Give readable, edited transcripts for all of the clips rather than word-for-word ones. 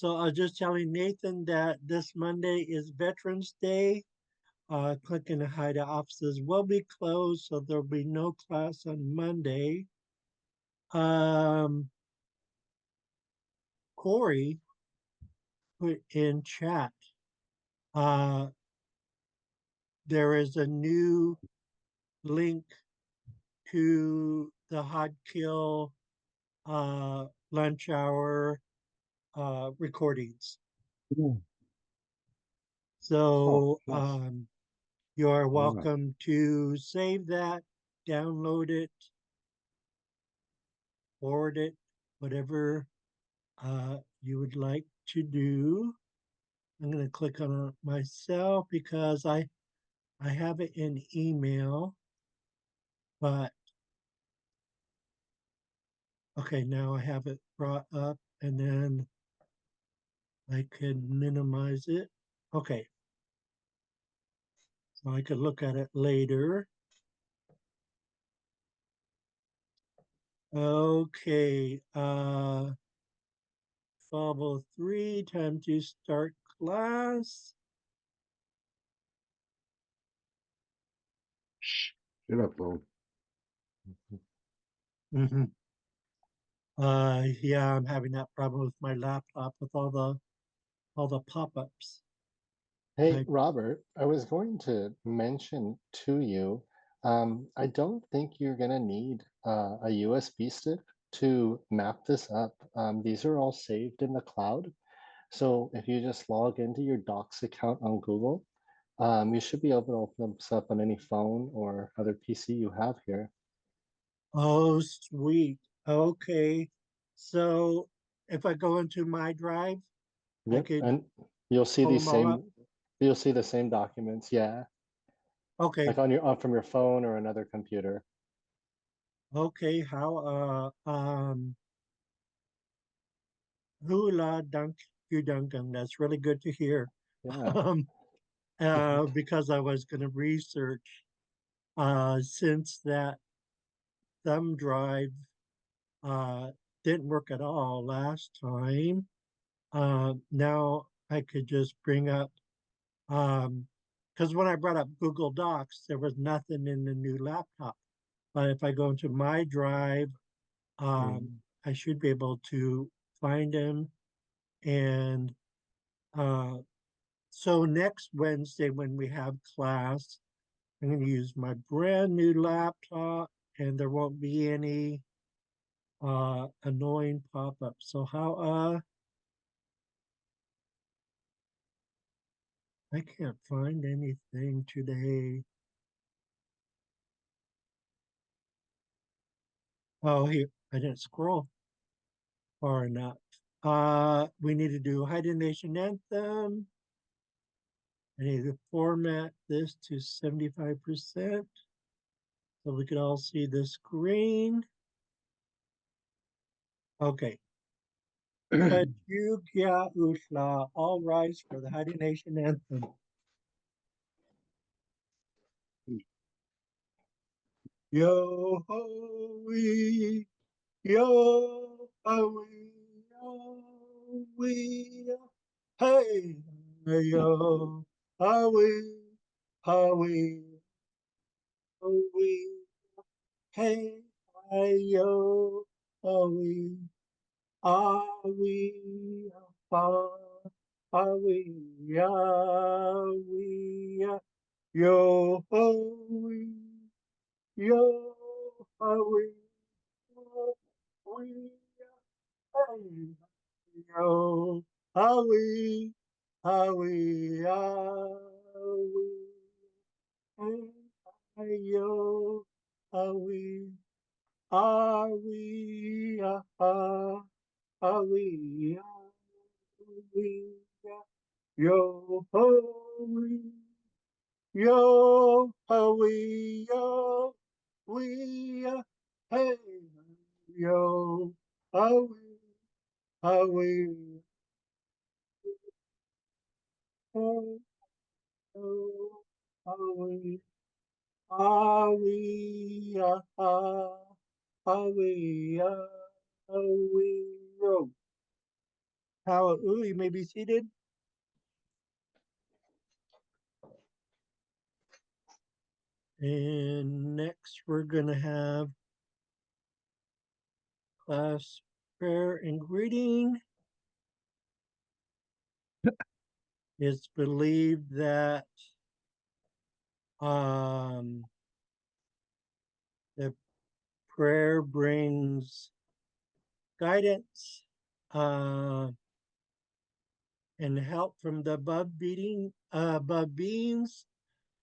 So I was just telling Nathan that this Monday is Veterans Day. Click and hide offices will be closed, so there'll be no class on Monday. Um, Corey put in chat. Uh, there is a new link to the Xaad Kil lunch hour recordings. Mm. Oh, So nice. you are All right. welcome to save that, download it, forward it, whatever you would like to do. I'm going to click on it myself because I have it in email, but okay, now I have it brought up and then I could minimize it. Okay, so I could look at it later. Okay, 12:03, time to start class. Shh. Shut up, Bo. Mhm. Yeah, I'm having that problem with my laptop with all the pop-ups. Hey, I Robert, I was going to mention to you, I don't think you're going to need a USB stick to map this up. These are all saved in the cloud. So if you just log into your Docs account on Google, you should be able to open this up on any phone or other PC you have here. Oh, sweet. Okay. So if I go into my drive, I Yep, could and you'll see pull these them all up. same, you'll see the same documents, yeah, Okay. like on your from your phone or another computer. Okay. Hula dunk you dunkum. That's really good to hear. Yeah. Um, because I was going to research since that thumb drive uh didn't work at all last time. Now I could just bring up because when I brought up Google Docs, there was nothing in the new laptop. But if I go into my drive, Mm. I should be able to find them. And uh, so next Wednesday, when we have class, I'm going to use my brand new laptop, and there won't be any annoying pop-ups. So how I can't find anything today. Oh, here I didn't scroll far enough. We need to do Hidden Nation Anthem. I need to format this to 75% so we could all see the screen. Okay. Kajugya Ushla, all rise for the Hidden Nation Anthem. Yo ho wee, yo ho wee, yo wee, hey, yo ho wee, ho wee, ho wee. Hey, hi, yo, are we, are we, yo, yo, are we, hey, yo, are we, hey, hi, yo, are we, are we, are we, yo ho we, yo ho we, yo we, hey, yo ho we, hey, yo ho we, are we, are we, yo. How, ooh, you may be seated. And next we're gonna have class prayer and greeting. It's believed that the prayer brings guidance and help from the above beings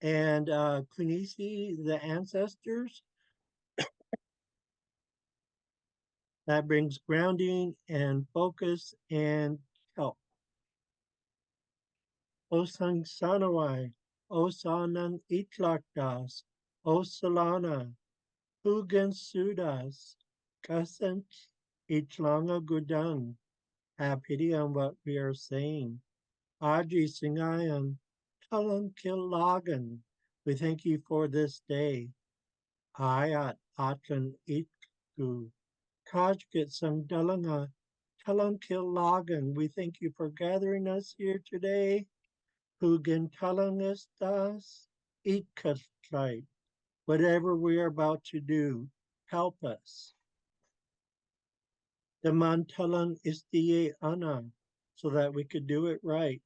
and Kunisi, the ancestors. That brings grounding and focus and help. Osang Sanawai, Osanang Itlakdas, Osalana, Hugan Sudas, Kasant Itlanga Gudang. Have pity on what we are saying. Aji Singayan, Talang Kilagan. We thank you for this day. Ayat Atlan Itku. Kajkit Sang Dalanga, Talang Kilagan. We thank you for gathering us here today. Hugan Talangas Das, Itkatlite. Whatever we are about to do, help us. The Mantalang Istiye Ana, so that we could do it right.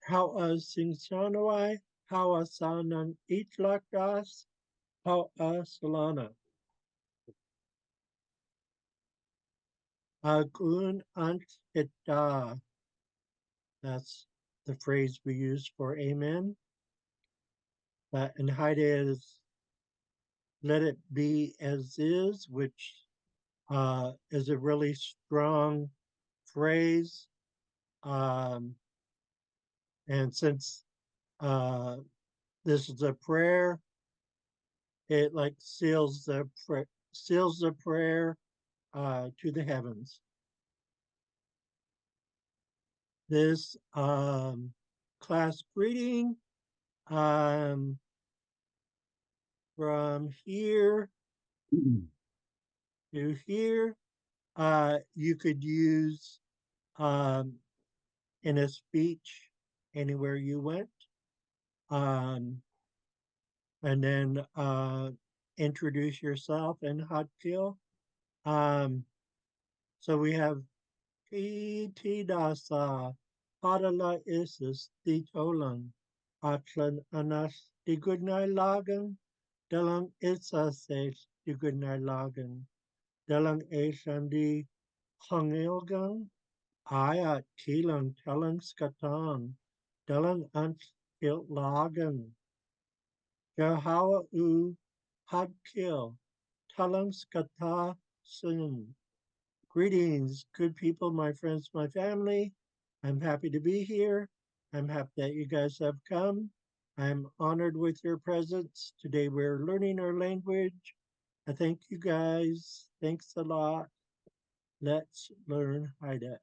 How sing Sanawai, how Sanang Itlakdas, how Salana. Agun Ant Hita. That's the phrase we use for amen. But in Haida is let it be as is, which is a really strong phrase. And since this is a prayer, it like seals the prayer to the heavens. This class greeting from here to here, you could use in a speech anywhere you went. And then introduce yourself in Xaad Kil. So we have Iti Dasa, Padala Isis, Ditolan, Atlan Anas, Digudnai Lagan, Dalang Itsa Says, Digudnai Lagan, Dalang Ashandi, Hangilgan, Ayat Kilang Talang Skatan, Dalang Ant Kil Lagan, Jahawa U Xaad Kil, Talang Skata Sun. Greetings, good people, my friends, my family. I'm happy to be here. I'm happy that you guys have come. I'm honored with your presence. Today we're learning our language. I thank you guys. Thanks a lot. Let's learn Haida.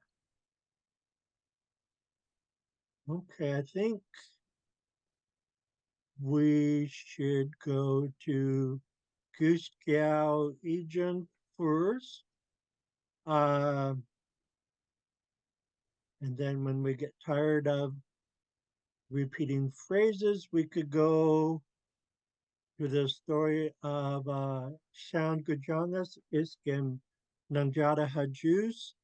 Okay, I think we should go to Guskiao Ejan first. And then when we get tired of repeating phrases, we could go to the story of Shan Gujangas Iskim Nangjada Hajus,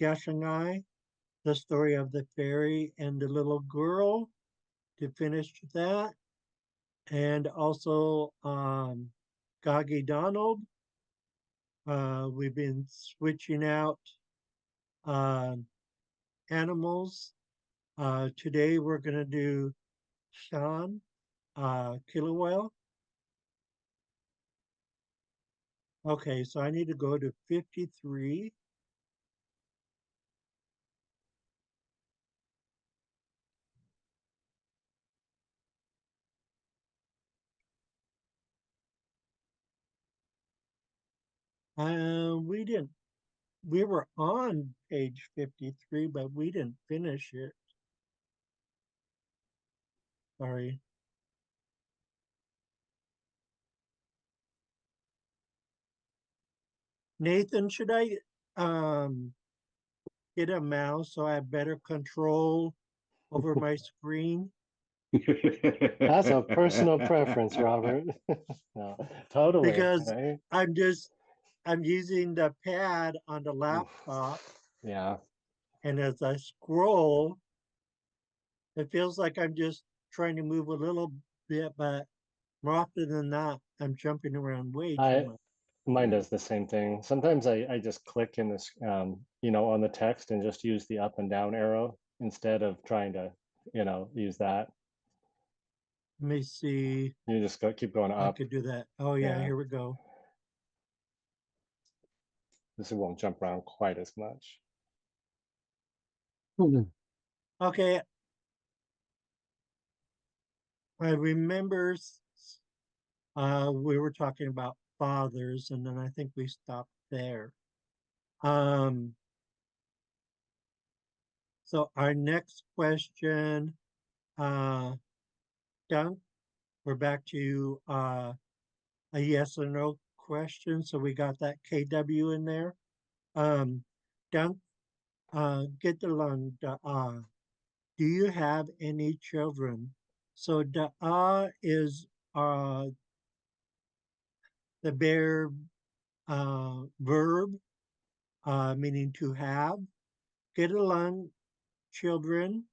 Gashangai, the story of the fairy and the little girl to finish that. And also Gagi Donald. We've been switching out animals. Today we're going to do Shan Kilowell. Okay, so I need to go to 53. We didn't, we were on page 53, but we didn't finish it. Sorry. Nathan, should I get a mouse so I have better control over my screen That's a personal preference, Robert. No, totally. because Right? I'm using the pad on the Oof. laptop, Yeah. and as I scroll, it feels like I'm just trying to move a little bit, but more often than not, I'm jumping around way too I much. Mine Yeah. does the same thing. Sometimes I just click in this on the text and just use the up and down arrow instead of trying to, use that. Let me see. You just keep going I up. could do that. Oh yeah, Yeah. here we go. This won't jump around quite as much. Okay, I remember we were talking about fathers, and then I think we stopped there. Um, so our next question, uh, Dunk, we're back to a yes or no question. So we got that KW in there. Um, Dunk, get the lung, do you have any children? So the is uh the bare verb meaning to have. Get along, children.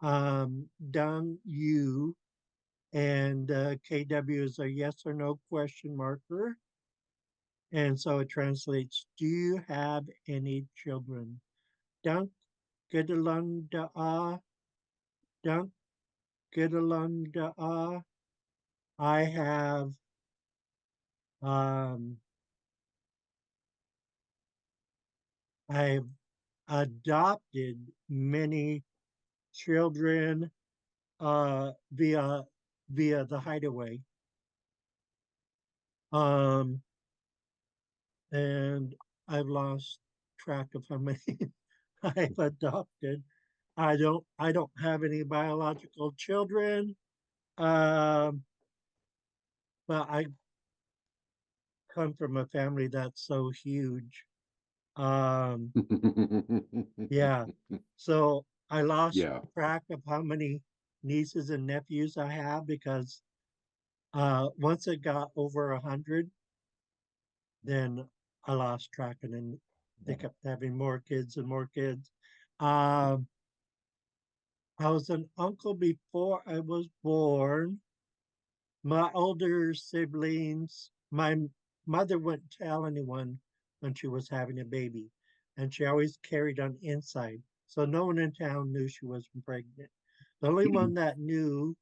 Done you, and KW is a yes or no question marker. And so it translates, do you have any children? Dunk, get along, dunk, get along, I have, um, I've adopted many children via the hideaway. Um, and I've lost track of how many I've adopted. I don't have any biological children. Um, but I come from a family that's so huge. Um, yeah. So I lost Yeah. track of how many nieces and nephews I have because once it got over 100, then I lost track, and then they Yeah. kept having more kids and more kids. Um, I was an uncle before I was born. My older siblings, my mother wouldn't tell anyone when she was having a baby, and she always carried on inside. So no one in town knew she was pregnant. The only one that knew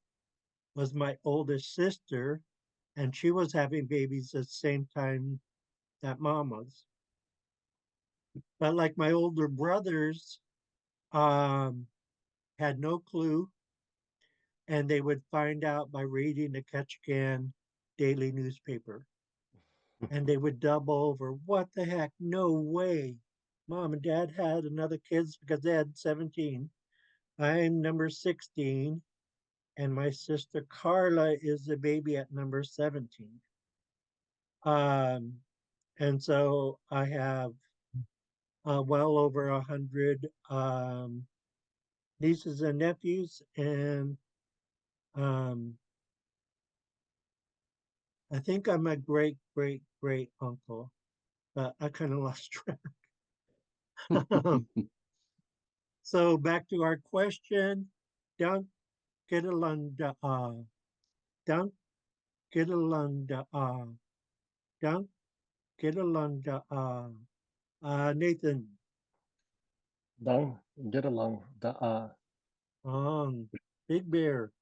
was my oldest sister, and she was having babies at the same time that mom was. But like my older brothers, um, had no clue, and they would find out by reading the Ketchikan daily newspaper. And they would double over, what the heck? No way. Mom and dad had another kids because they had 17. I'm number 16, and my sister Carla is the baby at number 17. Um, and so I have well over 100 nieces and nephews, and um, I think I'm a great, great, great uncle, but I kind of lost track. So back to our question. Dunk, get along, dunk, get along, dunk, get along, Nathan, Done. Get along. Big Bear.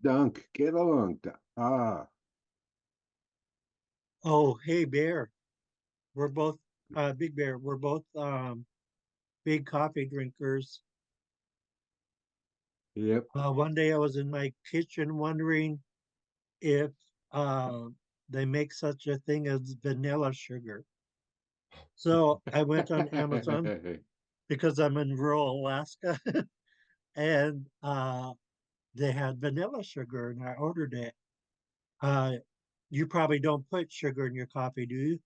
Dunk, get along. Oh, hey, Bear. We're both, Big Bear, we're both big coffee drinkers. Yep. One day I was in my kitchen wondering if uh, they make such a thing as vanilla sugar. So I went on Amazon because I'm in rural Alaska, and they had vanilla sugar, and I ordered it. Uh, you probably don't put sugar in your coffee, do you?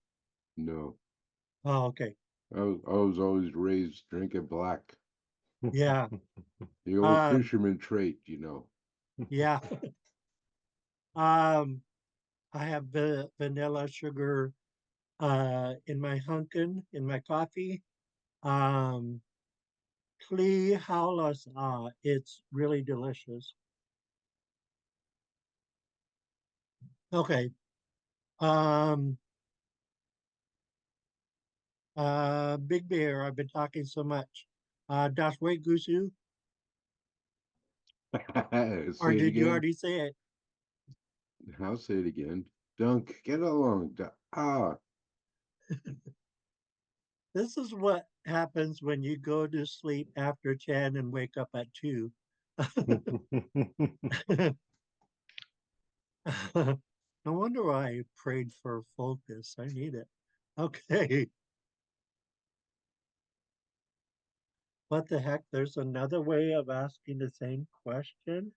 No. Oh, okay. I was always raised drinking black. Yeah. The old Um, fisherman trait, you know. yeah. Um, I have vanilla sugar in my Hunkin, in my coffee. Um, Klee Howlas, it's really delicious. Okay. Um, Big Bear, I've been talking so much. Das Way Gusu, or Say it did you again. already say it? I'll say it again. Dunk, get along. Ah, This is what happens when you go to sleep after 10 and wake up at 2. No wonder why I prayed for focus. I need it. Okay. What the heck? There's another way of asking the same question?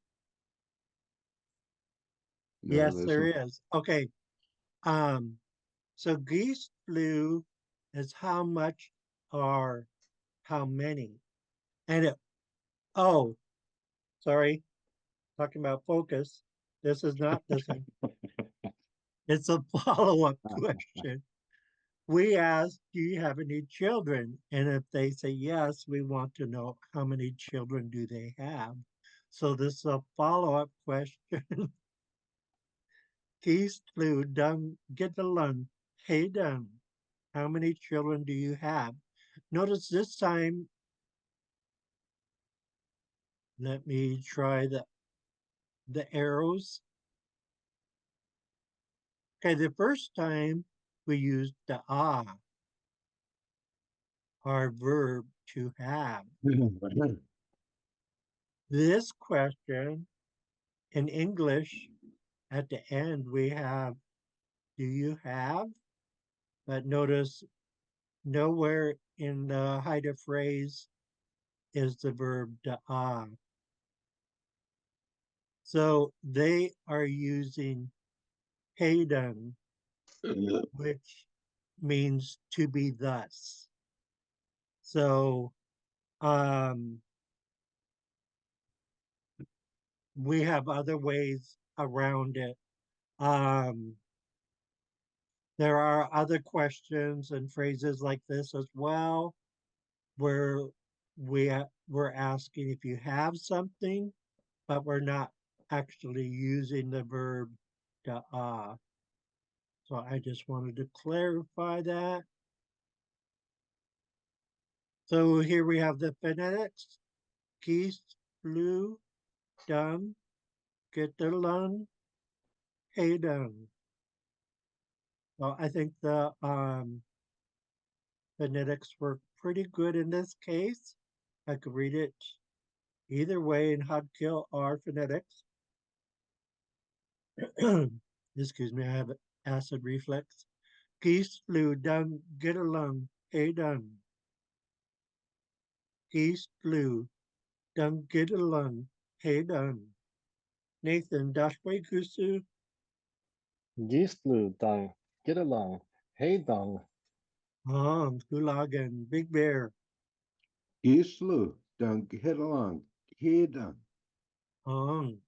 no, Yes, there listen. is. Okay. Um, so geese flew is how much or how many? And it, oh, sorry, talking about focus. This is not this one. It's a follow-up question. We ask, do you have any children? And if they say yes, we want to know how many children do they have. So this is a follow-up question. Geese flew down Gitalun. Hey down. How many children do you have? Notice this time, let me try the arrows. Okay, the first time we used the our verb to have. This question in English, at the end, we have, do you have? But notice nowhere in the Haida phrase is the verb da. So they are using Hayden, which means to be thus. So um, we have other ways around it. Um, there are other questions and phrases like this as well, where we're asking if you have something, but we're not actually using the verb to. So I just wanted to clarify that. So here we have the phonetics: geese, flew, done, get the lung, hey done. Well, I think the phonetics were pretty good in this case. I could read it either way in Xaad Kil or phonetics. Excuse me, I have acid reflux. Geese flew down, get along, hey done. Geese flew down, get along, hey done. Nathan, Dashway Kusu, Gislu dang, get along. Hey dong. Gulagan, Big Bear, Gislu, dunk, get along. Here, dunk. Hong.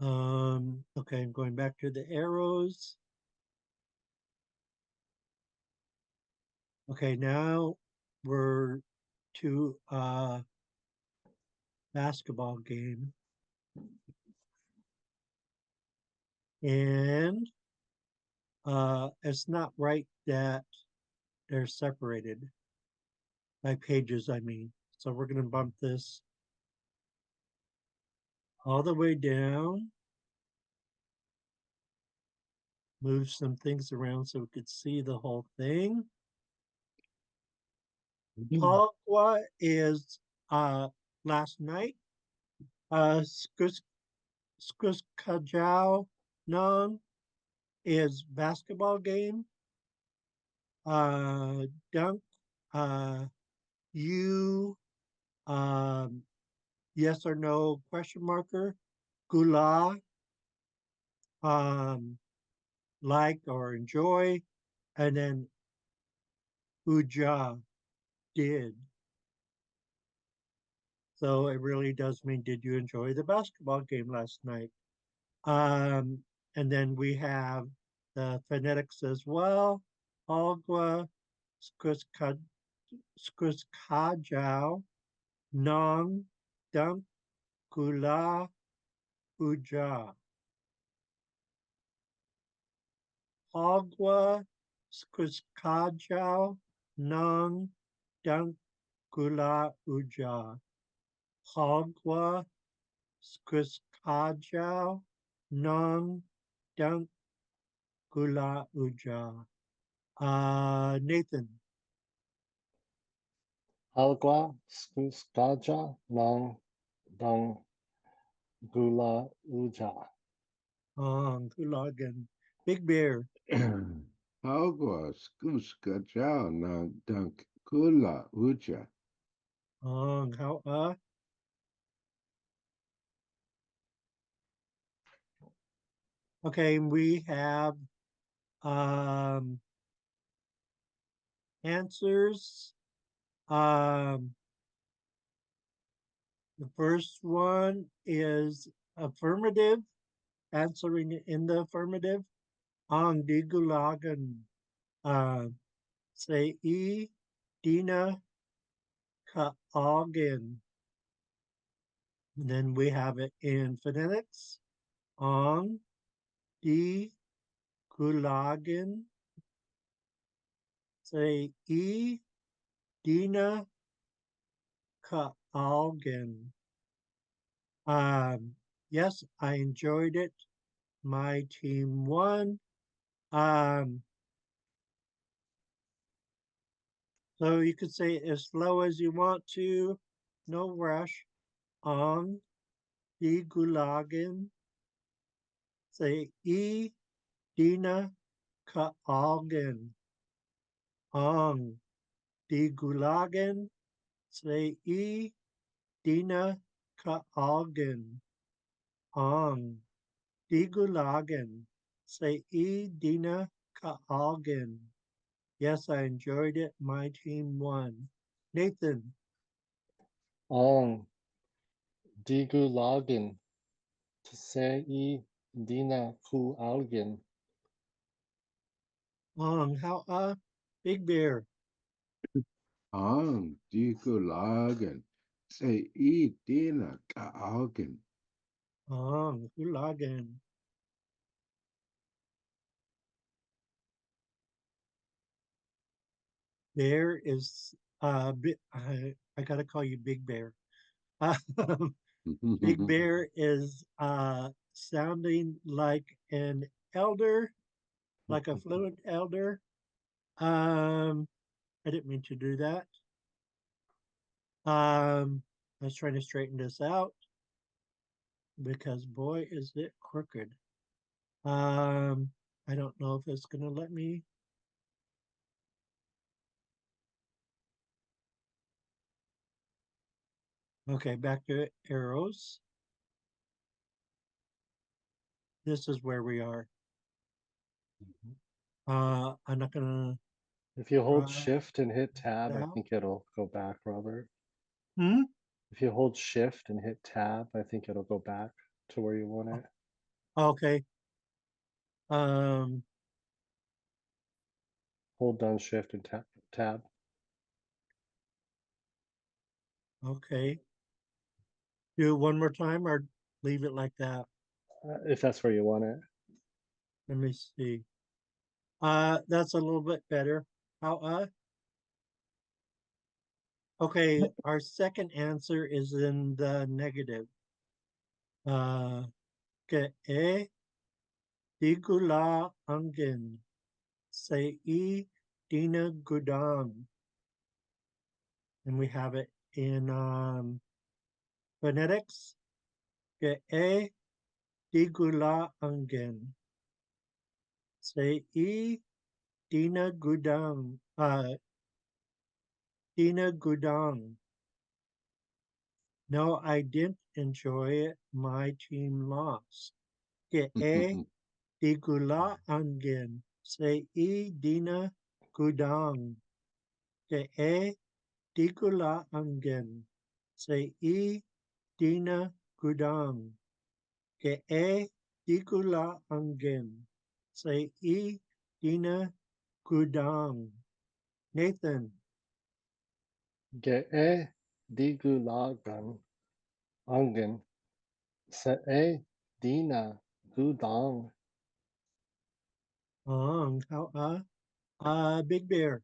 Okay, I'm going back to the arrows. Okay, now we're to basketball game. And it's not right that they're separated by pages, I mean. So we're going to bump this all the way down, move some things around so we could see the whole thing. Pagwa is last night. Skuskajau Nong is basketball game. Dunk, uh, you, um, yes or no question marker. Gula, um, like or enjoy. And then uja, did. So it really does mean, did you enjoy the basketball game last night? Um, and then we have the phonetics as well. Agua, skuskajau, nong, dunk, kula, uja. Agua, skuskajau, nong, dunk, kula, uja. Agua, skuskajau, nong, dunk, kula, uja. Nathan. Algwa, Skuskaja, Long, Dong, Gula, Uja. Kulagan. Big Bear. Agua, skuska, chow, na, dunk, kula, uja. How okay, we have um answers. Um the first one is affirmative, answering in the affirmative. Ang digulagan. Say e Dina Kaagan. And then we have it in phonetics. Ang di Gulagan. Say E. Dina Kaalgan. Yes, I enjoyed it. My team won. Um, so you could say as slow as you want to, no rush. Ang di Gulagan. Say E. Dina Kaalgan. Ang di Gulagan. Say E. Dina Kaalgan. Ang di Gulagan. Say E. Dina Kaalgan. Yes, I enjoyed it. My team won. Nathan. Ong, Digulagan, Tsei, Dina, Ku Algin. How Big Bear. Ang, dikulagan, say, e, dina, kaagan. Gulagan. Bear is I gotta call you Big Bear. Big Bear is sounding like an elder, like a fluent elder. I didn't mean to do that. I was trying to straighten this out because boy is it crooked. I don't know if it's gonna let me. Okay, back to arrows. This is where we are. I'm not gonna If you hold try Shift and hit Tab, I that. think it'll go back, Robert. Hmm? If you hold Shift and hit Tab, I think it'll go back to where you want it. Okay. Um, Hold down Shift and Tab. okay. Do it one more time or leave it like that. If that's where you want it. Let me see. That's a little bit better. How okay, our second answer is in the negative. Ke e digula angin. Say e dina gudang. And we have it in phonetics. Ke e digula angin. Say e dina gudang. Dina gudang. No, I didn't enjoy it. My team lost. Ke e di gula angin. Say e dina gudang. ke e tikula angin, say e dina gudang, ke e tikula angin, say e dina gudang. Nathan, Ge'e digulagan angin se'e dina gudang. how Big Bear,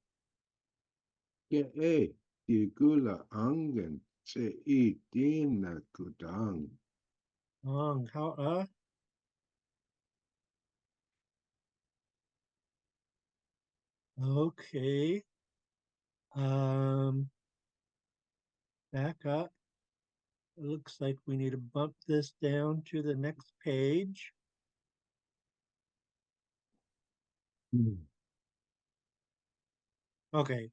Ke e di gula angen se I dina kudang. how okay. Um, back up. It looks like we need to bump this down to the next page. Okay,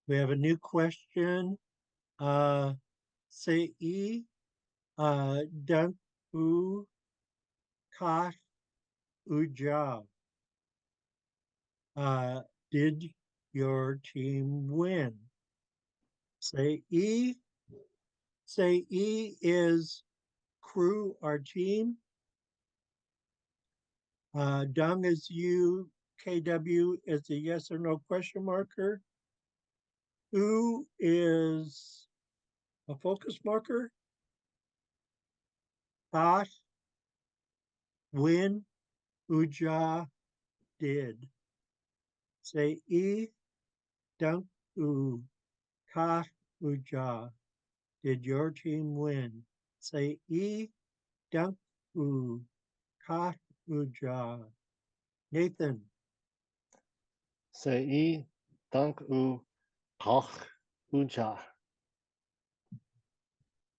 we have a new question. Say e dunk u kash uja. Uh, did your team win? Say e. Say e is crew or team. Dung is you. KW is the yes or no question marker. U is a focus marker. Kash, win, uja, did. Say e, dunk, u, kash, uja. Did your team win? Say e, dunk, u, kash, uja. Nathan, Se'i dunk u kach uja.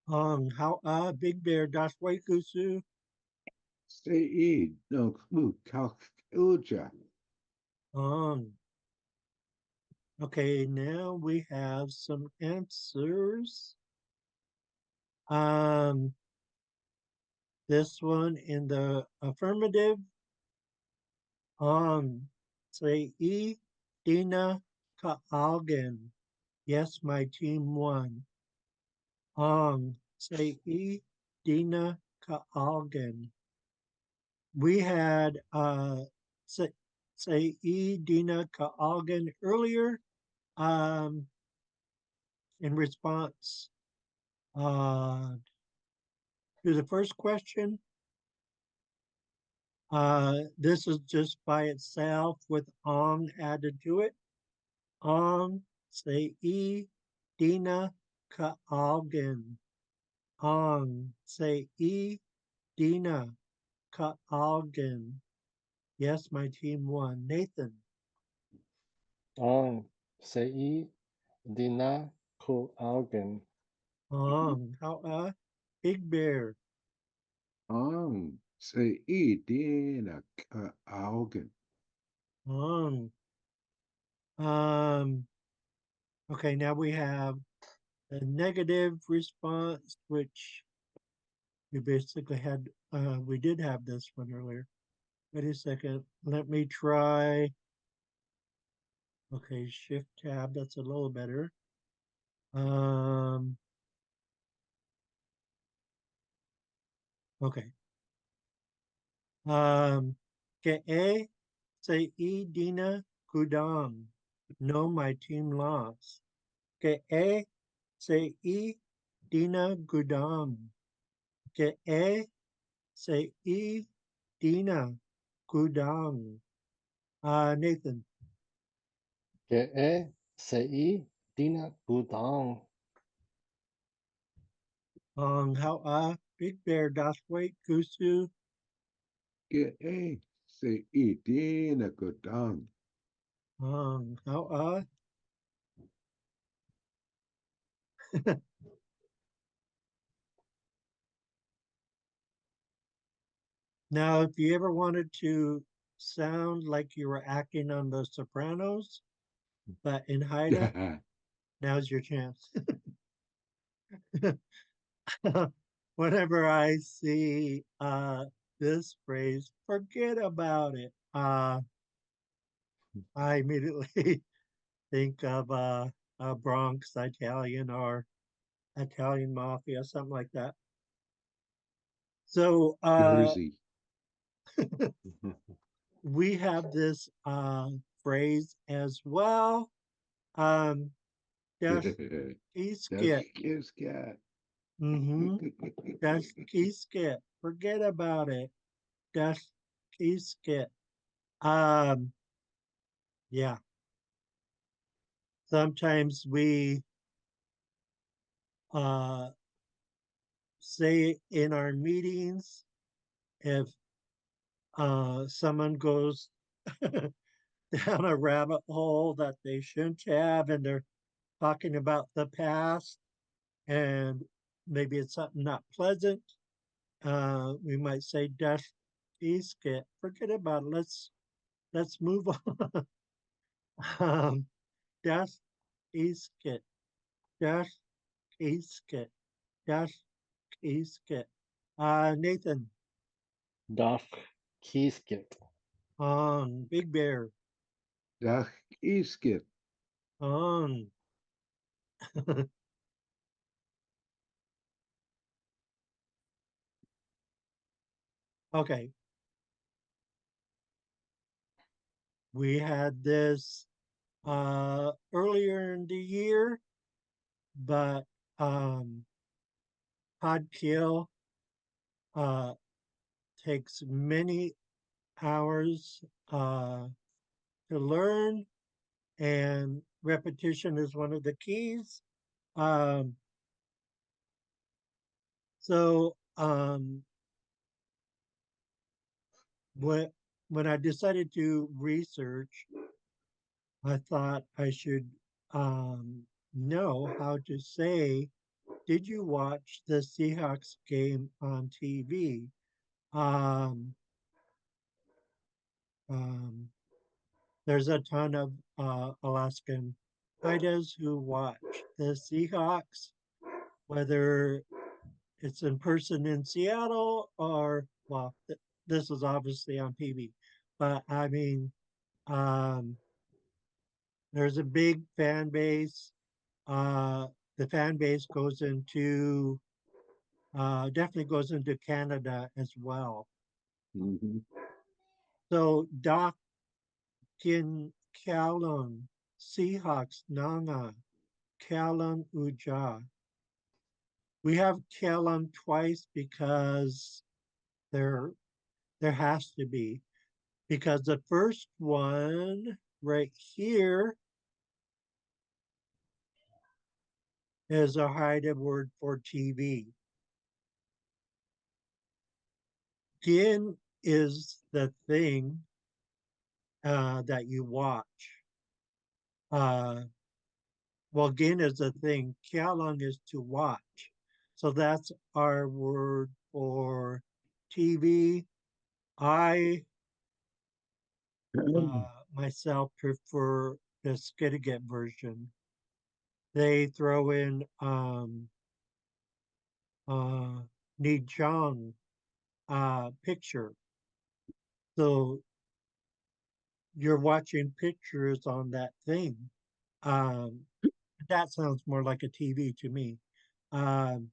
how Big Bear, das Waikusu. Se I no ku kak uja. Um, okay, now we have some answers. Um, this one in the affirmative. Say E, Dina Kaalgan. Yes, my team won. Say E, Dina Kaalgan. We had say E, Dina Kaalgan earlier. Um, in response to the first question. This is just by itself with ong added to it. Ong, say e, Dina Kaalgan. Ong, say e, Dina Kaalgan. Yes, my team won. Nathan. Se'i dina ku algen. Ong, how Big Bear. Ang se I dina ka augen. Ong. Um, okay, now we have a negative response, which we basically had, we did have this one earlier. Wait a second. Let me try. Okay, shift tab. That's a little better. Okay. Que say e dina kudang. No, my team lost. Que say e dina kudang. Que say e dina kudang. Nathan. Ge'e se'i dina gudang. How Big Bear das wait kusu. Ke se I dina kudang. How now, if you ever wanted to sound like you were acting on The Sopranos, but in Haida, now's your chance. Whenever I see this phrase, forget about it. I immediately think of Bronx Italian or Italian Mafia, something like that. So Jersey. we have this phrase as well. Um, Dash Duck Iskit. gives cat. Mm-hmm. Dash Iskit. Forget about it. Dash Iskit. Um, yeah. Sometimes we uh say in our meetings if someone goes down a rabbit hole that they shouldn't have and they're talking about the past and maybe it's something not pleasant, we might say dash iskit, forget about it, let's move on. um, dash iskit, dash iskit, dash iskit. Nathan, Doc Keyskit. on Big Bear, Duck iskit. on. Okay, we had this earlier in the year, but Xaad Kil uh, takes many hours to learn, and repetition is one of the keys. Um, so when I decided to research, I thought I should know how to say, "Did you watch the Seahawks game on TV?" Um, um, there's a ton of Alaskan Idas who watch the Seahawks, whether it's in person in Seattle or, well, this is obviously on TV. But I mean, um, there's a big fan base. Uh, the fan base goes into, definitely goes into Canada as well. Mhm. So Doc Kin Kalun, Seahawks Nanga, Kalun Uja. We have Kalun twice because there there has to be. Because the first one right here is a hidden word for TV. Gin is the thing that you watch. Uh, well, gin is the thing. Kialong is to watch. So that's our word for TV. I myself prefer the Skidegate version. They throw in Nijong picture. So you're watching pictures on that thing. Um, that sounds more like a TV to me. Um,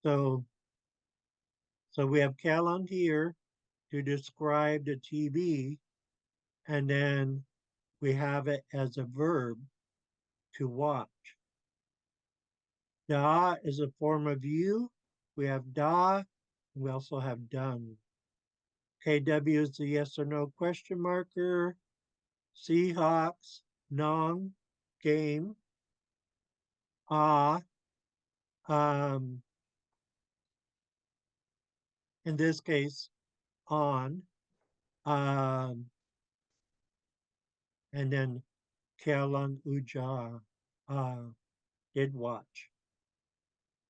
so so we have Calon here to describe the TV, and then we have it as a verb to watch. Da is a form of you. We have da. We also have done. KW is the yes or no question marker. Seahawks, non, game, ah, um, in this case, on, um, and then Kealan Uja did watch.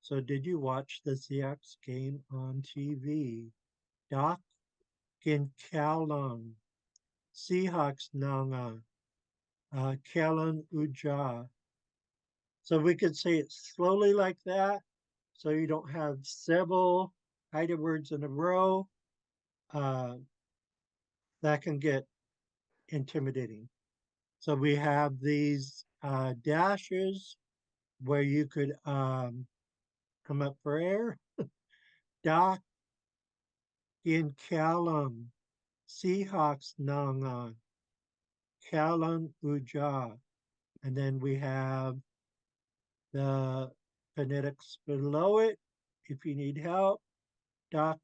So did you watch the Seahawks game on TV? Doc in Kealan, Seahawks Nanga, Kealan Uja. So we could say it slowly like that, so you don't have several item words in a row. Uh, that can get intimidating. So we have these dashes where you could come up for air. Doc in Callum, Seahawks Nanga, Callum Uja. And then we have the phonetics below it if you need help. Doc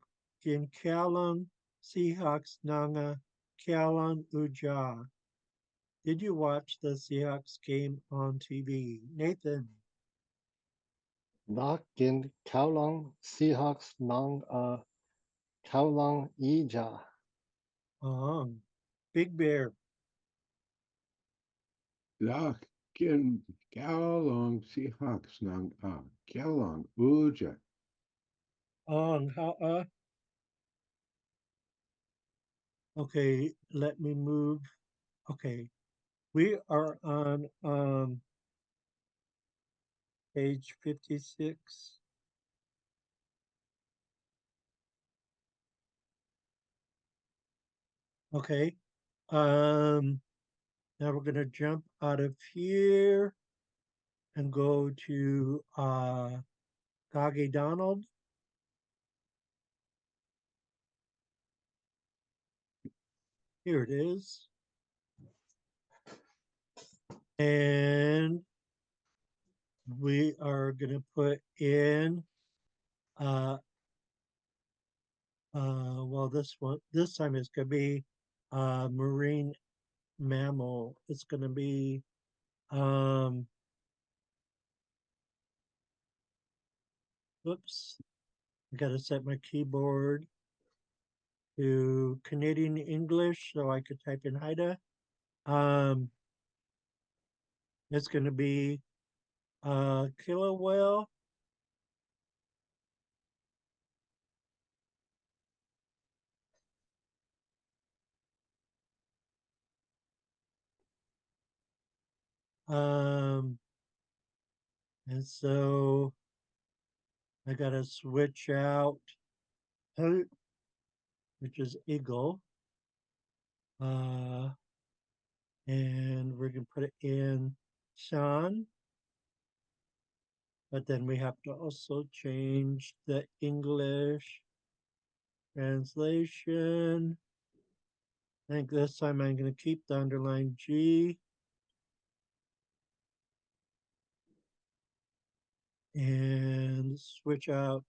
in Callum, Seahawks Nanga, Callum Uja. Did you watch the Seahawks game on TV? Nathan. Dak in Kowloon Seahawks Nong Kowloon Ija. Big Bear. Lach kin Galong Seahawks Nang Galong Uja. How okay, let me move. Okay. We are on page 56. Okay. Um Now we're gonna jump out of here and go to Gage Donald. Here it is. And we are gonna put in well this time it's gonna be marine mammal. It's gonna be oops, I gotta set my keyboard to Canadian English so I could type in Haida. It's gonna be killer whale. Um, and so I gotta switch out hoot, which is eagle. Uh, and we're gonna put it in Sean. But then we have to also change the English translation. I think this time I'm gonna keep the underlined G. And switch out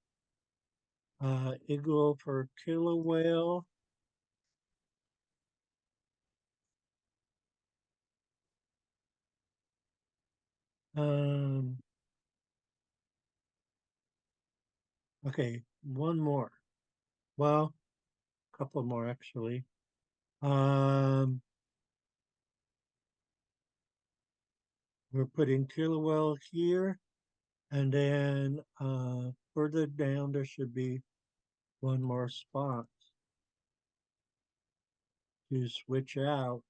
eagle for killer whale. Um, okay, one more. Well, a couple more actually. Um, we're putting killer whale here, and then further down there should be one more spot to switch out.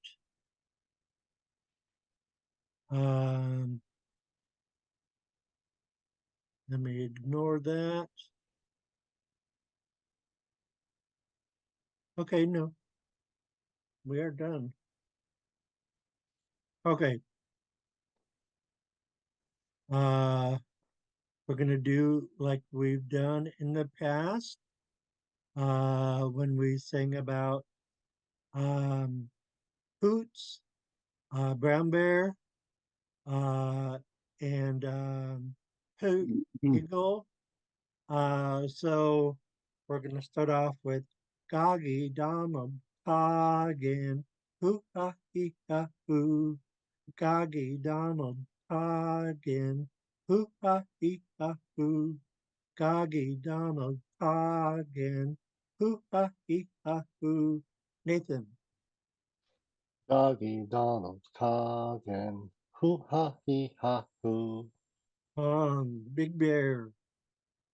Um, Let me ignore that. Okay, no, we are done. Okay. Uh, we're gonna do like we've done in the past. When we sing about um, hoots, brown bear, uh, and hoot, eagle. So we're gonna start off with Goggy Donald Hagen, hoo ha hee ha hoo. Goggy Donald Hagen, hoo ha hee ha hoo. Goggy Donald Hagen, hoo ha hee ha hoo. Nathan. Doggy Donald Coggin. Hoo ha hee ha hoo. Big Bear.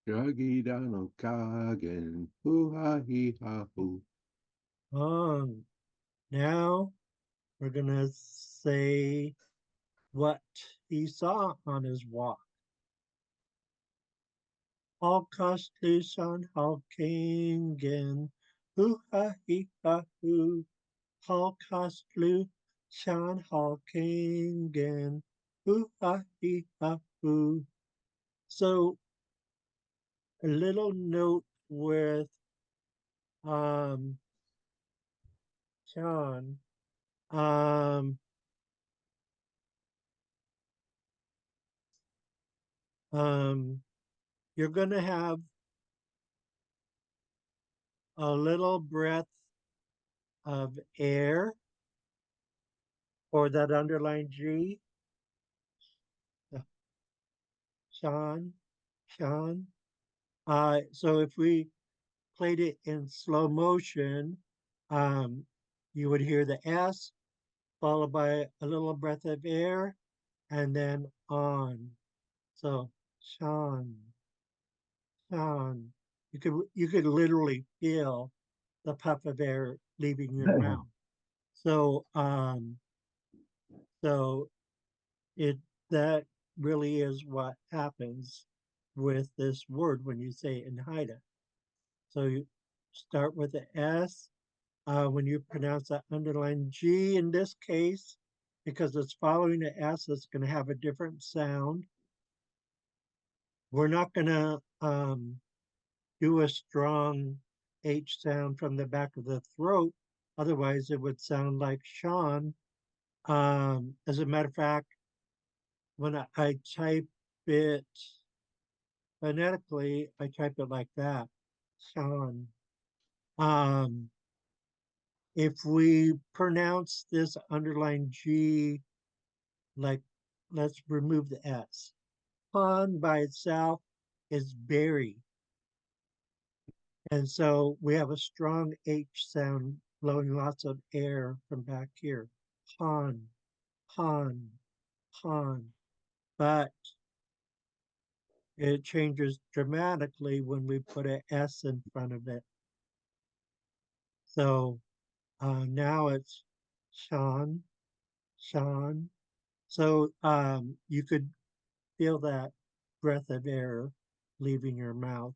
Juggy Donald Coggin. Hoo ha hee ha hoo. Now we're gonna say what he saw on his walk. All Constitution Hawkingen. Hoo ha hee ha hoo. Holocaustlu, Sean Hawkingen, hoo ha hee ha hoo. So a little note with um Sean. Um you're gonna have a little breath of air or that underlined G. Sean, Sean. So if we played it in slow motion, um, you would hear the S followed by a little breath of air and then on. So Sean, Sean. You could literally feel the puff of air leaving your mouth. So so it that really is what happens with this word when you say it in Haida. So you start with the S. When you pronounce that underlined G in this case, because it's following the S, it's going to have a different sound. We're not going to do a strong H sound from the back of the throat. Otherwise, it would sound like Sean. As a matter of fact, when I type it phonetically, I type it like that, Sean. Um, if we pronounce this underlined G, like let's remove the S. Han by itself is berry. And so we have a strong H sound blowing lots of air from back here. Han, Han, Han. But it changes dramatically when we put an S in front of it. So now it's Sean, Sean. So you could feel that breath of air leaving your mouth,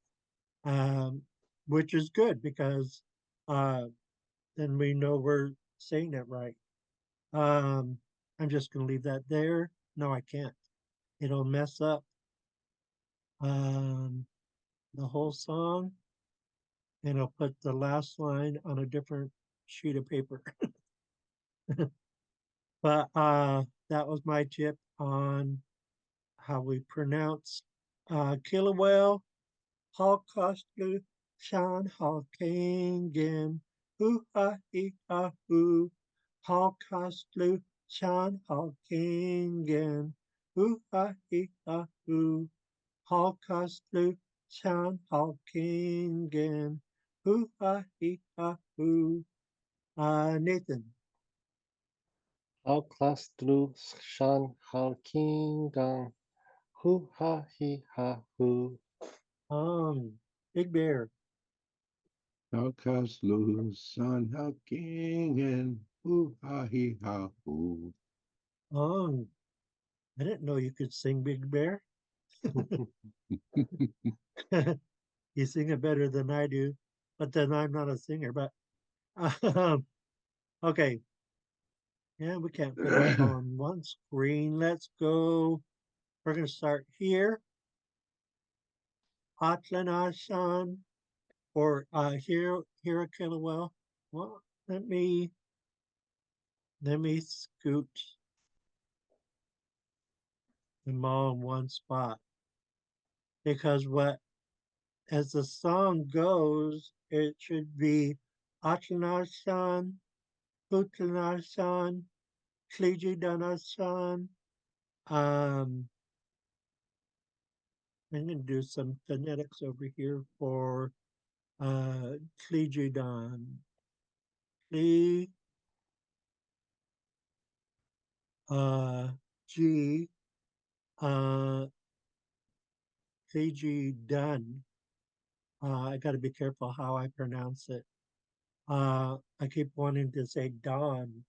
um, which is good because uh, then we know we're saying it right. Um, I'm just going to leave that there. No, I can't. It'll mess up um, the whole song, and I'll put the last line on a different sheet of paper. But that was my tip on how we pronounce killer whale, Holocaustlu, Sean Hawkingen, hoo ha hee ha hoo, Holocaustlu, Sean Hawkingen, hoo ha hee ha hoo, Holocaustlu, Sean Hawkingen, hoo ha hee ha hoo. Nathan. How class through Shan How King Gang Hoo Ha He Ha Hoo. Big Bear. Outcast lose, son, how king and hoo ha hee ha hoo. Um, I didn't know you could sing Big Bear. You sing it better than I do, but then I'm not a singer. But um, okay, yeah, we can't fit it all on one screen. Let's go. We're gonna start here. Atlanashan or here Kilowell. Well, let me scoot them all in one spot because what as the song goes, it should be Atlanashan, Utlanashan, Kliji Um, I'm going to do some phonetics over here for Klijidan. Kli, G, uh, Klijidan. I got to be careful how I pronounce it. I keep wanting to say Don,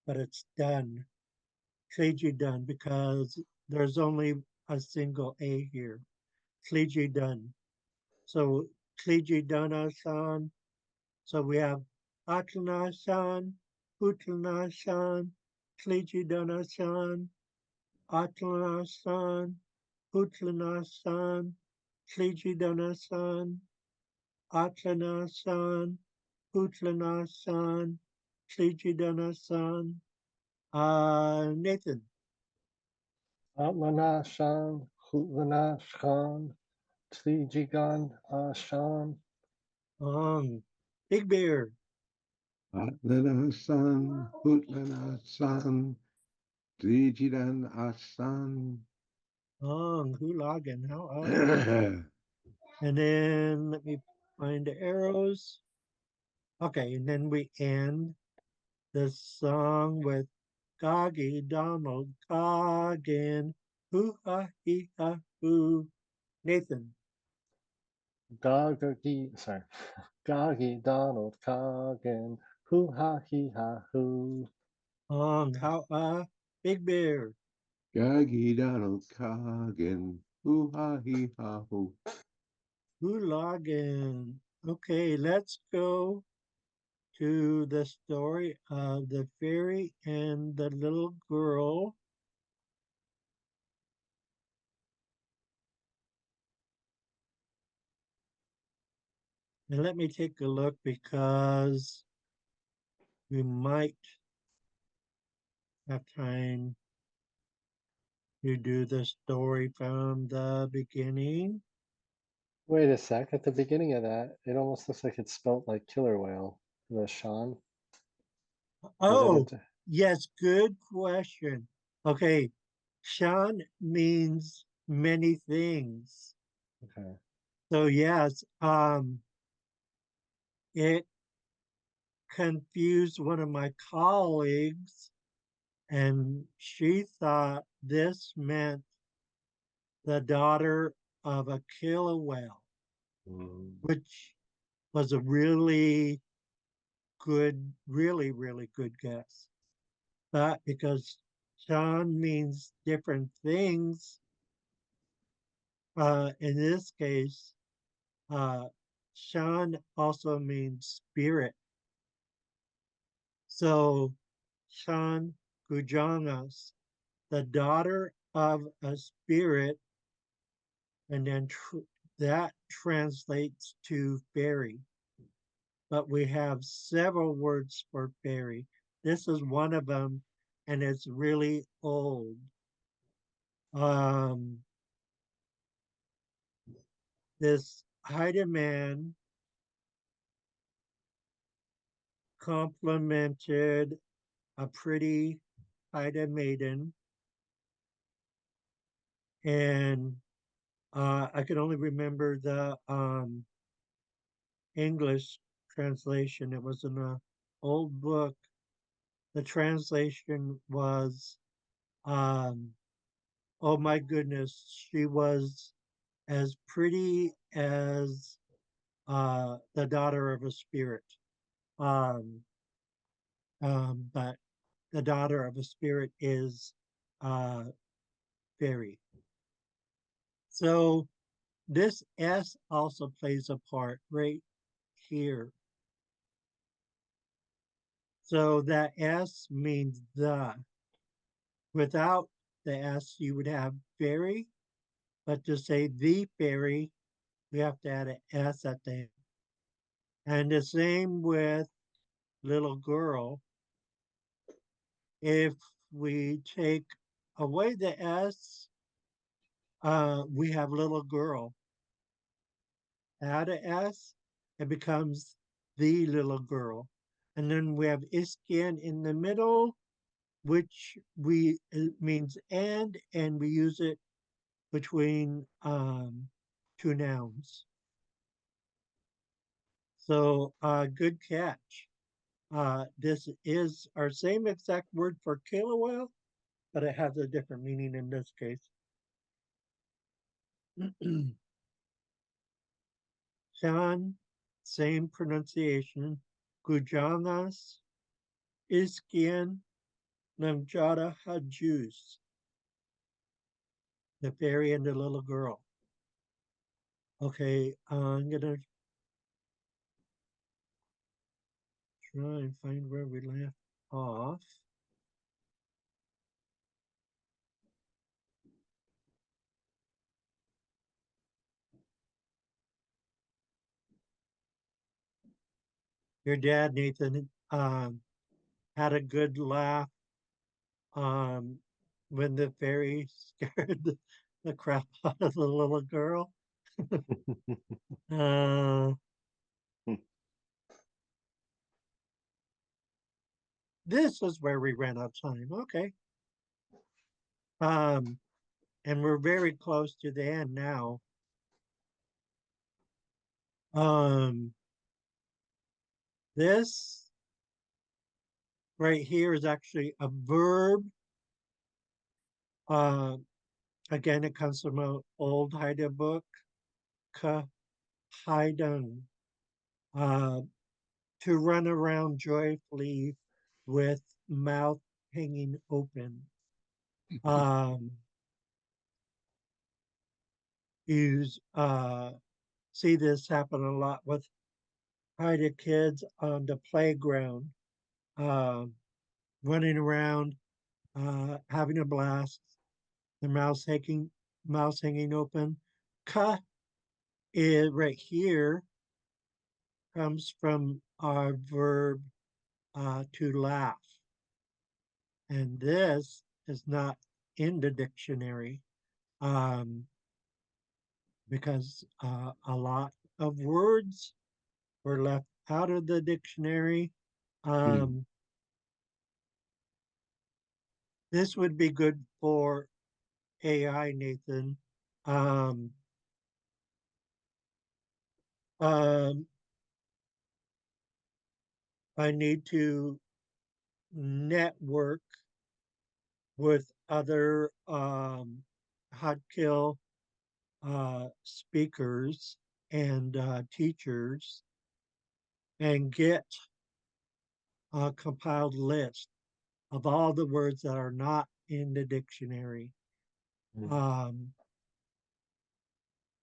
but it's done. Klijidan because there's only a single A here. Klijidan. So Klijidana-san. So we have Atlana-san, Hutlanasan, Tlijidanasan, Atlanasan, Hutlanasan, Tlijidanasan, Atlanasan, Hutlanasan, Tlijidanasan. Nathan. Atlana Shan, Hutlana Shan, Tlijigan Shan. Big Bear. Atlana san, Hutlana san, Drijidan asan. Hulagan. And then let me find the arrows. Okay, and then we end the song with Goggy Donald Goggin. Hoo ha hee ha hoo. Nathan. Sorry. Goggy Donald Coggin, hoo ha hee ha hoo. How Big Bear. Gaggy Donald Coggin, hoo ha hee ha hoo. Hulagan. Okay, let's go to the story of the fairy and the little girl. And let me take a look because we might have time to do the story from the beginning. Wait a sec, at the beginning of that, it almost looks like it's spelt like killer whale, the Sean. Was Oh, it yes, good question. Okay, Shan means many things. okay. So yes, it confused one of my colleagues, and she thought this meant the daughter of a killer whale, Mm. which was a really good, really good guess. But because Shan means different things, in this case, uh, Shan also means spirit. So Shan Gujangas, the daughter of a spirit, and then that translates to fairy. But we have several words for fairy. This is one of them, and it's really old. Um, this Haida man complimented a pretty Haida maiden, and I can only remember the English translation. It was in an old book. The translation was, oh my goodness, she was as pretty as the daughter of a spirit. Um, but the daughter of a spirit is uh, fairy. So this S also plays a part right here. So that S means the. Without the S, you would have fairy, but to say the fairy, we have to add an S at the end. And the same with little girl. If we take away the S, we have little girl. Add an S, it becomes the little girl. And then we have Iskian in the middle, which it means and we use it between two nouns. So good catch. This is our same exact word for killer, but it has a different meaning in this case. Shan, same pronunciation. Gujangas, Iskian, Namjada Hajus, the fairy and the little girl. Okay, I'm gonna try and find where we left off. Your dad, Nathan, had a good laugh um, when the fairy scared the crap out of the little girl. uh, this is where we ran out of time. Okay. Um, and we're very close to the end now. Um, this right here is actually a verb. Uh, again, it comes from an old Haida book, Kahaidan, uh, to run around joyfully with mouth hanging open. Um, you see this happen a lot with Haida kids on the playground, uh, running around, having a blast, the mouth hanging open. Ka is right here comes from our verb to laugh. And this is not in the dictionary um, because a lot of words were left out of the dictionary. Um, this would be good for AI, Nathan. Um, um, I need to network with other Xaad Kil speakers and teachers and get a compiled list of all the words that are not in the dictionary. Um,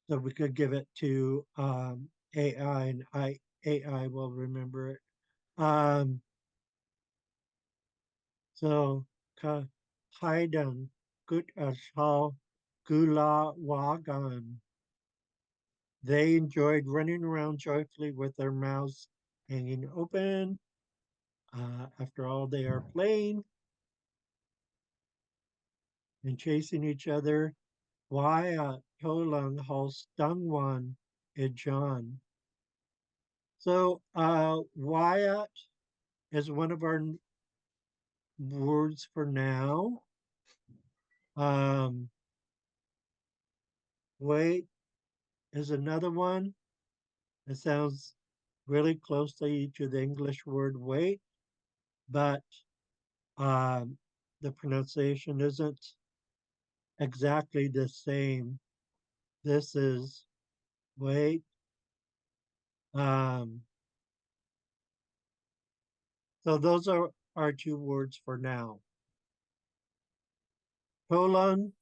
so we could give it to AI and AI will remember it. So ka haidan gut ashal gula wagan. They enjoyed running around joyfully with their mouths hanging open. After all, they are playing and chasing each other. Waya tolang hal stungwan ijan. So Wyatt is one of our words for now. Um, wait is another one. It sounds really closely to the English word wait, but um, the pronunciation isn't exactly the same. This is wait. Um, so those are our two words for now. Colon,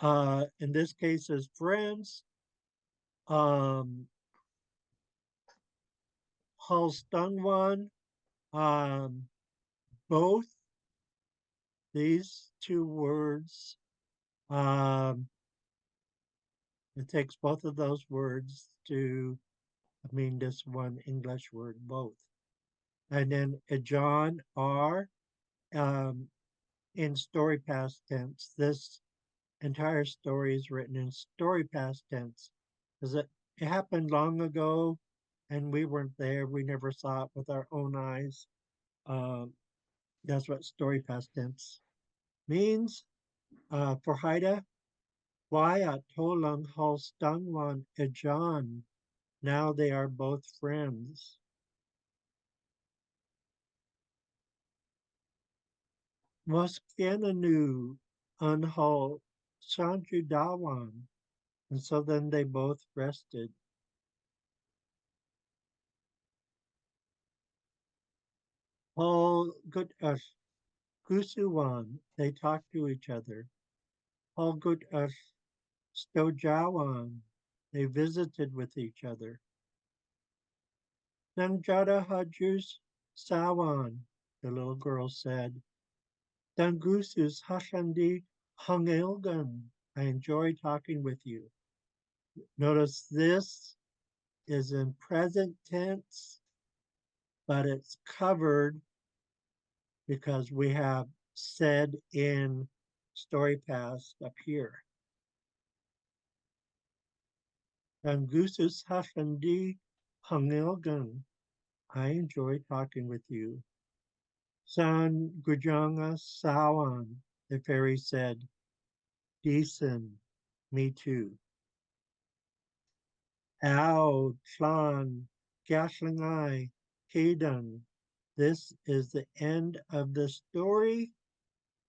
in this case, is friends. Halstungwan, um, both these two words, it takes both of those words to mean this one English word, both. And then John R, um, in story past tense. This entire story is written in story past tense because it happened long ago and we weren't there. We never saw it with our own eyes. Um, that's what story past tense means. For Haida, Wyatt Tolang Hal Stungwan Ejan. Now they are both friends. Moskiananu Unhal Sanjudawan. And so then they both rested. All good us Gusuwan, they talked to each other. All good us Stojawan, they visited with each other. Nanjada Hajus Sawan, the little girl said. Dangusus Hashandi Hangelgan. I enjoy talking with you. Notice this is in present tense, but it's covered because we have said in story past up here. Dangusus Hashandi Hangelgan. I enjoy talking with you. San Gujanga Sawan, the fairy said. Decent, me too. Ao Tlan Gashlingai Kaden. This is the end of the story.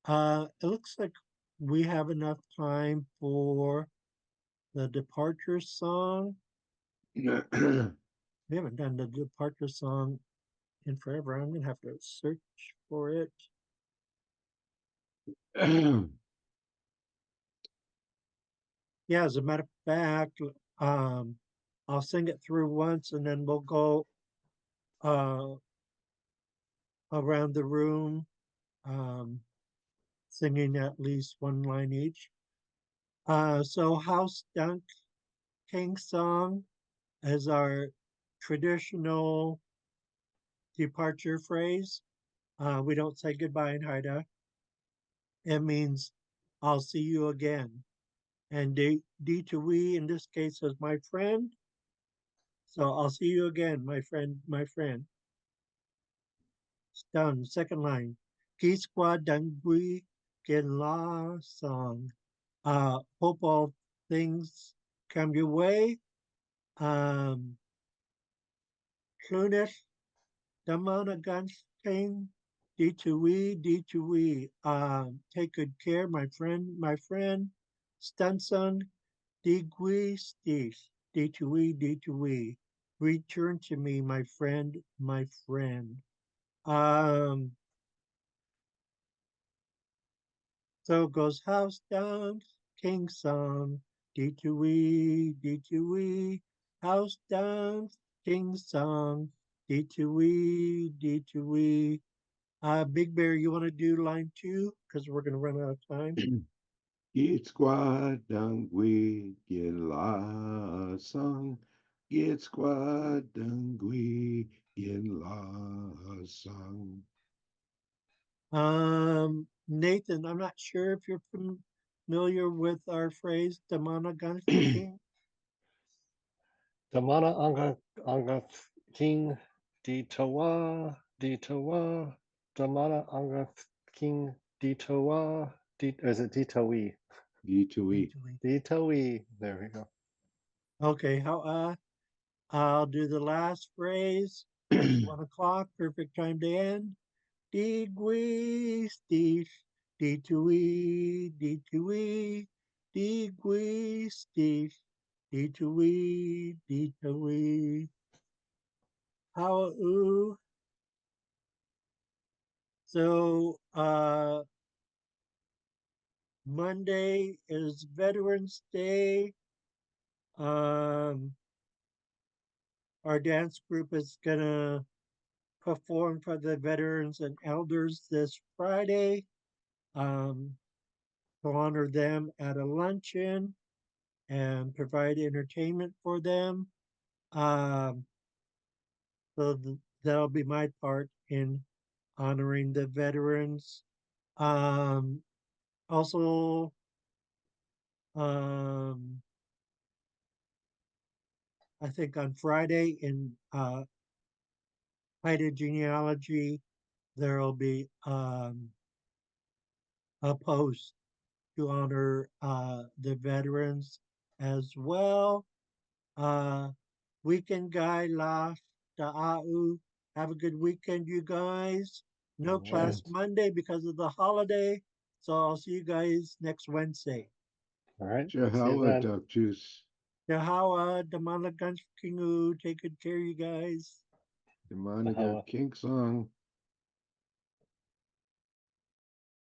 It looks like we have enough time for the departure song. We haven't done the departure song in forever. I'm gonna have to search for it. Yeah, as a matter of fact, I'll sing it through once and then we'll go uh, around the room, singing at least one line each. So House Dunk King Song is our traditional departure phrase. We don't say goodbye in Haida. It means I'll see you again. And D to we in this case is my friend. So I'll see you again, my friend, my friend. Done. Second line. Kisqua Dangui Gen La song. Hope all things come your way. Clunish Damana Gunstein D2E D2E. Take good care, my friend, my friend. Stunson Digui Stish D2E D2E. Return to me, my friend, my friend. So it goes house down, king song, D2E, D2E, house down, king song, D2E, D2E. Big Bear, you want to do line 2? Because we're going to run out of time. Get squad down, we get la song. Get squad down, we get la song. Nathan, I'm not sure if you're familiar with our phrase, Damana Gun King. Damana anga king di tawa. Damana anga king di tawa. Or is it di tawi? D2E. Di tawi. There we go. Okay, I'll do the last phrase. It's 1 o'clock, perfect time to end. Digui stish, D2E, D2E, digui stish, D2E, D2E. How ooh. So Monday is Veterans Day. Our dance group is gonna perform for the veterans and elders this Friday to honor them at a luncheon and provide entertainment for them. Um, so that'll be my part in honoring the veterans. Also, I think on Friday in Haida Genealogy, there will be a post to honor the veterans as well. Weekend guy la da'au. Have a good weekend, you guys. No class Right. Monday because of the holiday. So I'll see you guys next Wednesday. All right. See you Chahawa then. duck juice. Yahawa, Damana Gunch Kingu. Take good care, you guys. The Monica Chahawa. King song.